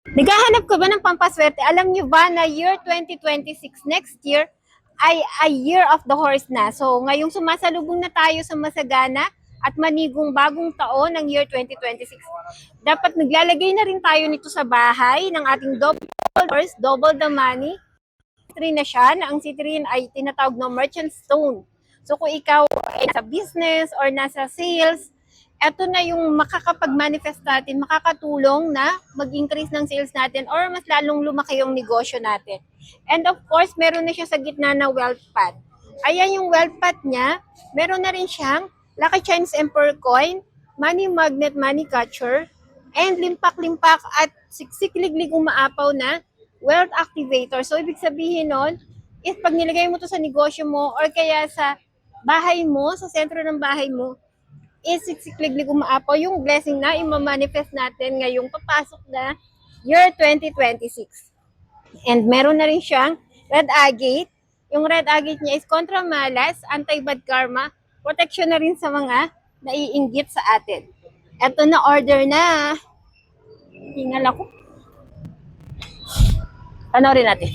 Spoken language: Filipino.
Naghahanap ka ba ng pampaswerte? Alam niyo ba na year 2026, next year, ay a year of the horse na. So, ngayong sumasalubong na tayo sa masagana at manigong bagong taon ng year 2026. Dapat naglalagay na rin tayo nito sa bahay ng ating double horse, double the money. Citrine na siya, na ang citrine ay tinatawag na merchant stone. So, kung ikaw ay nasa business or nasa sales, eto na yung makakapag-manifest natin, makakatulong na mag-increase ng sales natin or mas lalong lumaki yung negosyo natin. And of course, meron na siya sa gitna na wealth path. Ayan yung wealth path niya. Meron na rin siyang Lucky Chinese Emperor coin, money magnet, money catcher, and limpak-limpak at siksik-liglig umaapaw na wealth activator. So, ibig sabihin nun, is pag nilagay mo to sa negosyo mo or kaya sa bahay mo, sa sentro ng bahay mo, is siksik-liglig umaapaw yung blessing na ima-manifest natin ngayong papasok na year 2026. And meron na rin siyang red agate. Yung red agate niya is kontra malas, anti-bad karma, protection na rin sa mga naiinggit sa atin. Eto na, order na. Hingal ako. Panoorin natin.